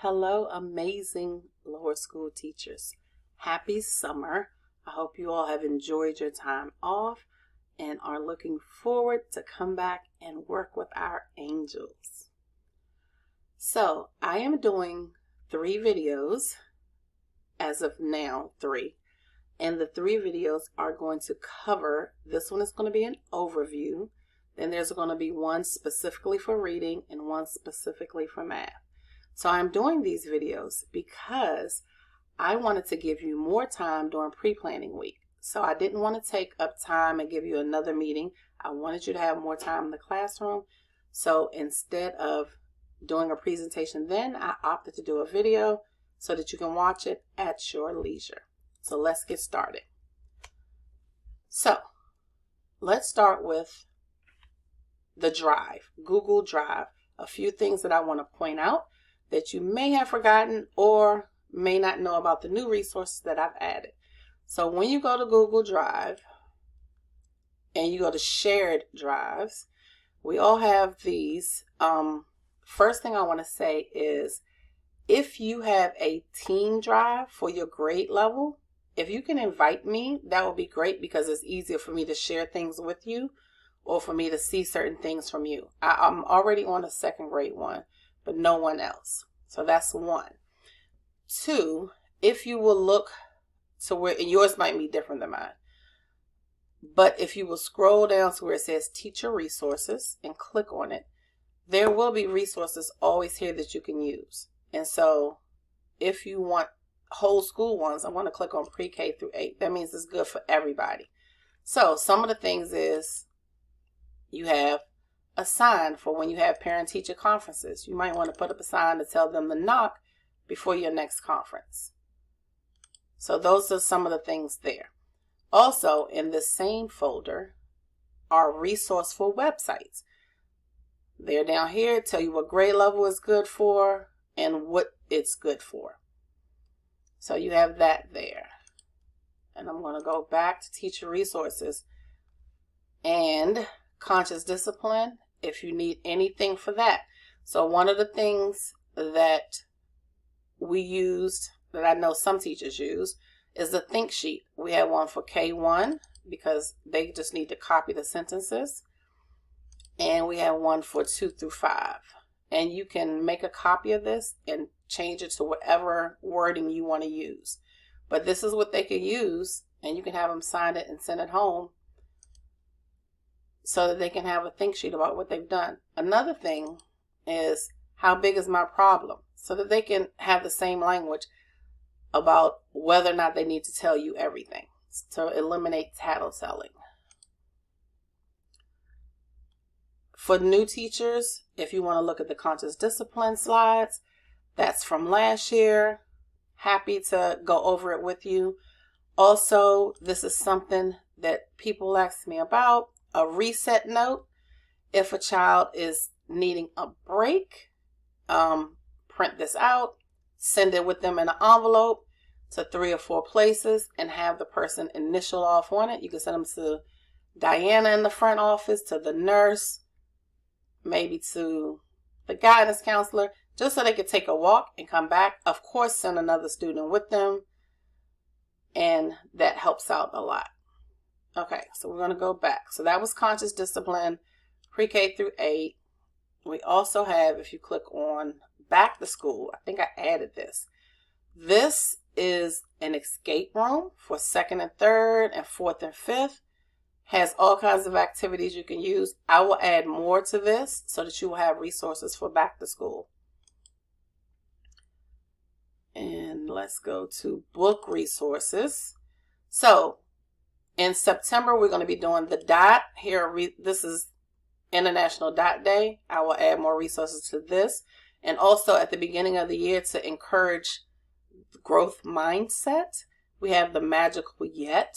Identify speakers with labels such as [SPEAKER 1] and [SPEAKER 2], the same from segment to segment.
[SPEAKER 1] Hello, amazing lower school teachers. Happy summer. I hope you all have enjoyed your time off and are looking forward to come back and work with our angels. So I am doing 3 videos as of now, 3. And the 3 videos are going to cover, this one is going to be an overview. Then there's going to be one specifically for reading and one specifically for math. So I'm doing these videos because I wanted to give you more time during pre-planning week. So I didn't want to take up time and give you another meeting. I wanted you to have more time in the classroom. So instead of doing a presentation then, I opted to do a video so that you can watch it at your leisure. So let's get started. So let's start with the Drive, Google Drive. A few things that I want to point out that you may have forgotten or may not know about the new resources that I've added. So when you go to Google Drive and you go to shared drives, we all have these. First thing I want to say is if you have a team drive for your grade level, if you can invite me, that would be great because it's easier for me to share things with you or for me to see certain things from you. I'm already on a 2nd grade one, but no one else. So that's 1. 2, if you will look to where, and yours might be different than mine, but if you will scroll down to where it says teacher resources and click on it, there will be resources always here that you can use. And so if you want whole school ones, I want to click on pre-K through 8. That means it's good for everybody. So some of the things is you have a sign for when you have parent-teacher conferences. You might want to put up a sign to tell them to knock before your next conference. So those are some of the things there. Also, in this same folder are resourceful websites. They're down here, tell you what grade level is good for and what it's good for. So you have that there. And I'm going to go back to teacher resources and conscious discipline if you need anything for that. So one of the things that we used, that I know some teachers use, is the think sheet. We have one for K1 because they just need to copy the sentences. And we have one for 2 through 5. And you can make a copy of this and change it to whatever wording you want to use. But this is what they can use, and you can have them sign it and send it home so that they can have a think sheet about what they've done. Another thing is how big is my problem, so that they can have the same language about whether or not they need to tell you everything to eliminate tattletelling. For new teachers, if you want to look at the conscious discipline slides, that's from last year. Happy to go over it with you. Also, this is something that people ask me about, a reset note. If a child is needing a break, print this out, send it with them in an envelope to 3 or 4 places and have the person initial off on it. You can send them to Diana in the front office, to the nurse, maybe to the guidance counselor, just so they could take a walk and come back. Of course, send another student with them, and that helps out a lot. Okay, so we're going to go back. So that was conscious discipline, pre-K through 8. We also have, if you click on back to school, I think I added this. This is an escape room for 2nd and 3rd and 4th and 5th. Has all kinds of activities you can use. I will add more to this so that you will have resources for back to school. And let's go to book resources. So in September, we're going to be doing the DOT. This is International DOT Day. I will add more resources to this. And also at the beginning of the year, to encourage growth mindset, we have the Magical Yet.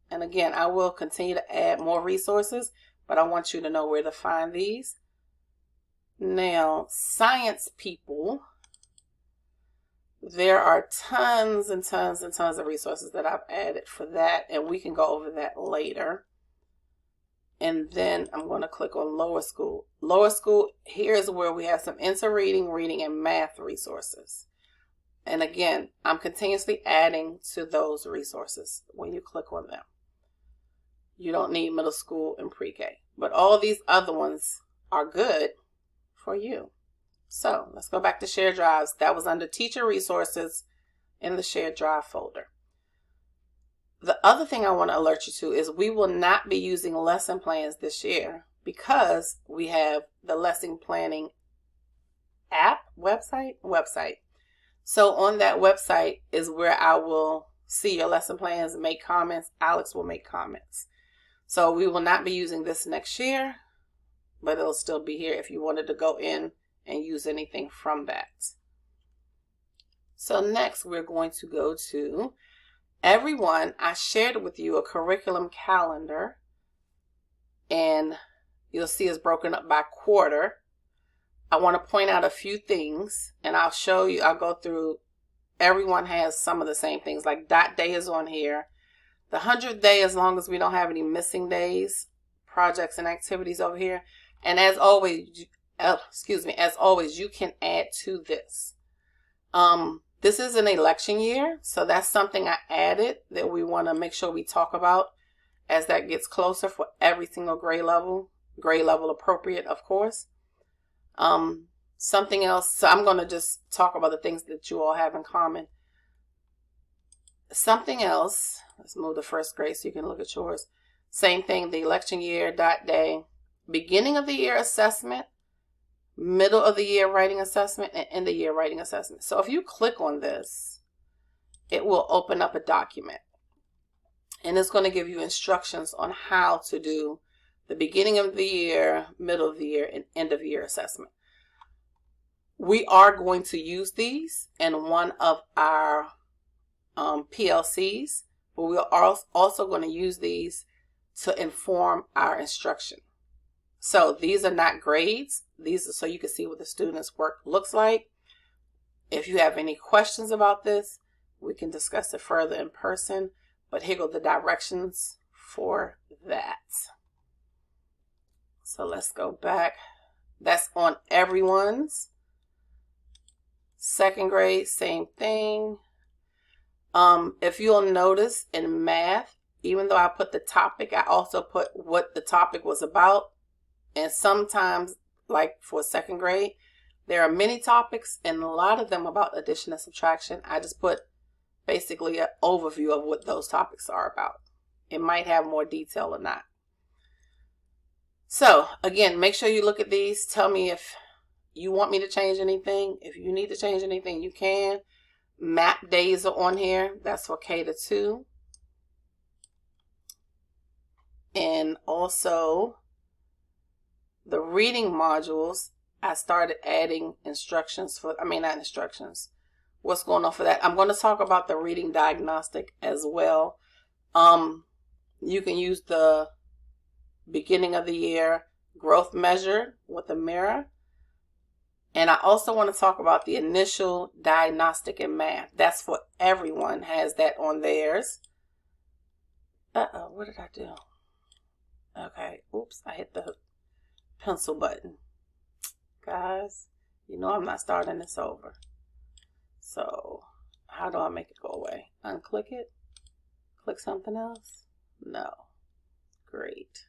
[SPEAKER 1] And again, I will continue to add more resources, but I want you to know where to find these. Now, science people, there are tons and tons and tons of resources that I've added for that, and we can go over that later. And then I'm going to click on lower school. Lower school, here's where we have some interreading, reading, and math resources. And again, I'm continuously adding to those resources when you click on them. You don't need middle school and pre-K, but all these other ones are good for you. So let's go back to shared drives. That was under teacher resources in the shared drive folder. The other thing I want to alert you to is we will not be using lesson plans this year because we have the lesson planning app, website. So on that website is where I will see your lesson plans and make comments. Alex will make comments. So we will not be using this next year, but it'll still be here if you wanted to go in and use anything from that. So next we're going to go to everyone. I shared with you a curriculum calendar, and you'll see it's broken up by quarter. I want to point out a few things, and I'll show you, I'll go through. Everyone has some of the same things, like dot day is on here. The 100th day, as long as we don't have any missing days, projects and activities over here. And as always, you can add to this. This is an election year, so that's something I added that we want to make sure we talk about as that gets closer for every single grade level appropriate, of course. Something else, so I'm going to just talk about the things that you all have in common. Something else, let's move to first grade so you can look at yours. Same thing, the election year, dot day, beginning of the year assessment, middle of the year writing assessment, and end of year writing assessment. So if you click on this, it will open up a document, and it's going to give you instructions on how to do the beginning of the year, middle of the year, and end of year assessment. We are going to use these in one of our PLCs, but we are also going to use these to inform our instruction. So these are not grades. These are so you can see what the student's work looks like. If you have any questions about this, we can discuss it further in person, but here go the directions for that. So let's go back. That's on everyone's. Second grade, same thing. If you'll notice in math, even though I put the topic, I also put what the topic was about. And sometimes, like for second grade, there are many topics and a lot of them about addition and subtraction. I just put basically an overview of what those topics are about. It might have more detail or not. So again, make sure you look at these. Tell me if you want me to change anything. If you need to change anything, you can. Map days are on here. That's for K-2. And also the reading modules, I started adding instructions for, not instructions. What's going on for that? I'm going to talk about the reading diagnostic as well. You can use the beginning of the year growth measure with a mirror. And I also want to talk about the initial diagnostic in math. That's for everyone, has that on theirs. What did I do? Okay, oops, I hit the pencil button. Guys, you know I'm not starting this over. So, how do I make it go away? Unclick it? Click something else? No. Great.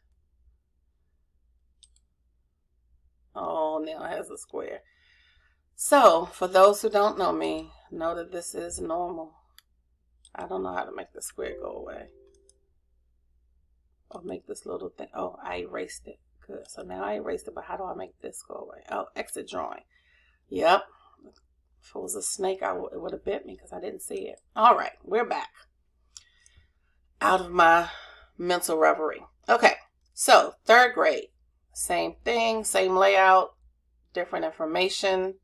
[SPEAKER 1] Oh, now it has a square. So, for those who don't know me, know that this is normal. I don't know how to make the square go away. Or make this little thing. Oh, I erased it. Good. So now I erased it, but how do I make this go away? Oh, exit drawing. Yep. If it was a snake, it would have bit me because I didn't see it. All right, we're back. Out of my mental reverie. Okay, so third grade. Same thing, same layout, different information.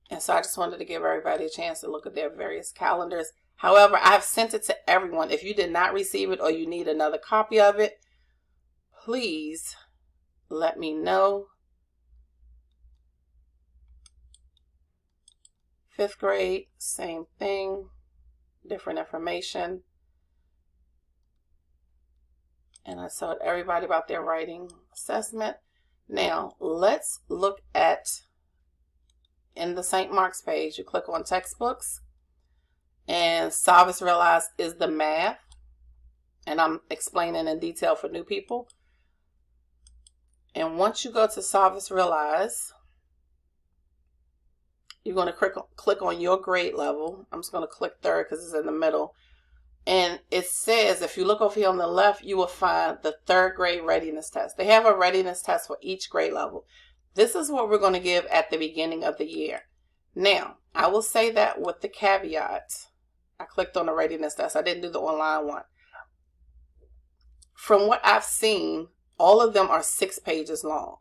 [SPEAKER 1] And so I just wanted to give everybody a chance to look at their various calendars. However, I've sent it to everyone. If you did not receive it or you need another copy of it, please let me know. Fifth grade, same thing, different information. And I told everybody about their writing assessment. Now, let's look at in the St. Mark's page, you click on textbooks, and Savas Realize is the math, and I'm explaining in detail for new people. And once you go to Savas Realize, you're going to click on your grade level. I'm just going to click third because it's in the middle. And it says, if you look over here on the left, you will find the third grade readiness test. They have a readiness test for each grade level. This is what we're going to give at the beginning of the year. Now, I will say that with the caveat, I clicked on the readiness test. I didn't do the online one. From what I've seen, all of them are 6 pages long.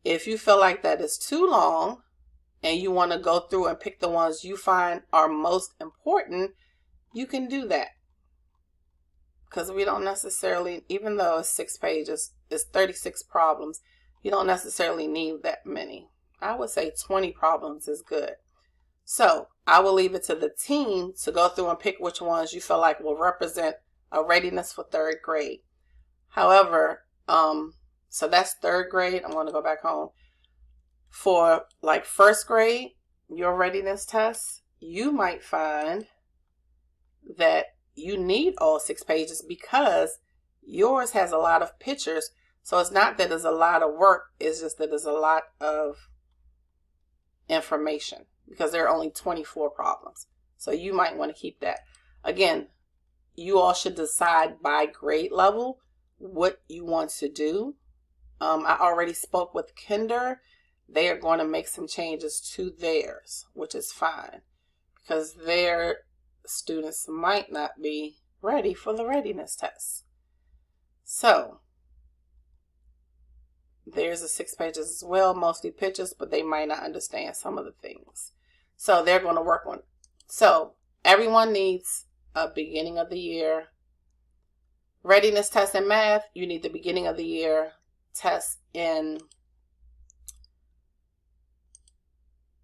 [SPEAKER 1] If you feel like that is too long and you want to go through and pick the ones you find are most important, you can do that. Because we don't necessarily, even though it's 6 pages, it's 36 problems, you don't necessarily need that many. I would say 20 problems is good. So I will leave it to the team to go through and pick which ones you feel like will represent a readiness for 3rd grade. However, so that's 3rd grade. I'm going to go back home. For like 1st grade, your readiness test, you might find that you need all 6 pages because yours has a lot of pictures. So it's not that it's a lot of work. It's just that there's a lot of information because there are only 24 problems. So you might want to keep that. Again, you all should decide by grade level what you want to do. I already spoke with Kinder. They are going to make some changes to theirs, which is fine because their students might not be ready for the readiness test. So there's a 6 pages as well, mostly pictures, but they might not understand some of the things. So they're going to work on it. So everyone needs a beginning of the year readiness test in math. You need the beginning of the year test in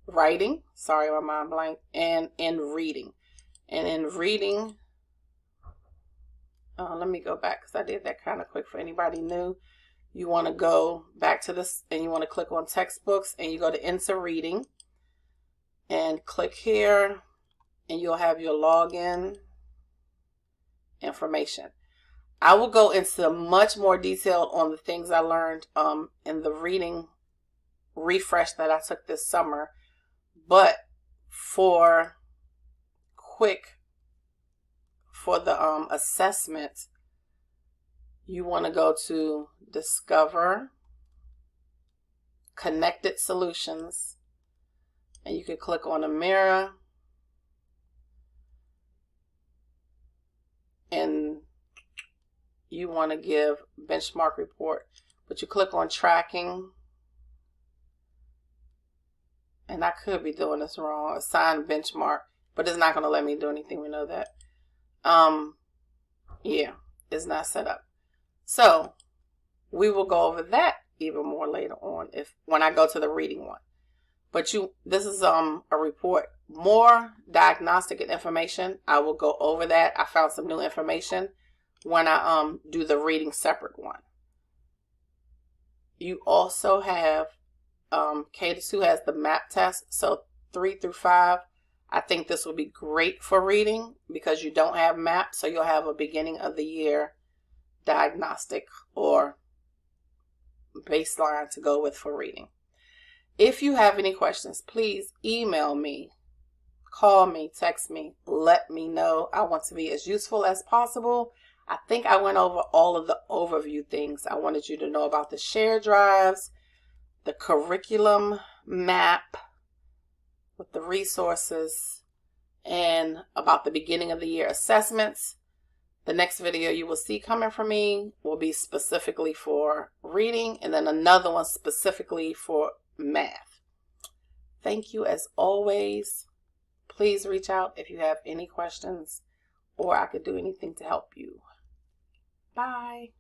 [SPEAKER 1] writing. Sorry, my mind blanked. And in reading. And in reading, let me go back because I did that kind of quick for anybody new. You want to go back to this and you want to click on textbooks and you go to enter reading and click here and you'll have your login information. I will go into much more detail on the things I learned in the reading refresh that I took this summer. But for the assessment, you want to go to Discover, Connected Solutions, and you can click on a mirror, and you want to give benchmark report, but you click on tracking, and I could be doing this wrong, assign benchmark, but it's not going to let me do anything. We know that. Yeah, it's not set up. So we will go over that even more later on when I go to the reading one. But this is a report. More diagnostic and information. I will go over that. I found some new information when I do the reading separate one. You also have K-2 has the MAP test. So 3 through 5. I think this will be great for reading because you don't have MAP. So you'll have a beginning of the year diagnostic or baseline to go with for reading. If you have any questions, please email me, call me, text me, let me know. I want to be as useful as possible. I think I went over all of the overview things. I wanted you to know about the share drives, the curriculum map with the resources, and about the beginning of the year assessments. The next video you will see coming from me will be specifically for reading, and then another one specifically for math. Thank you as always. Please reach out if you have any questions or I could do anything to help you. Bye.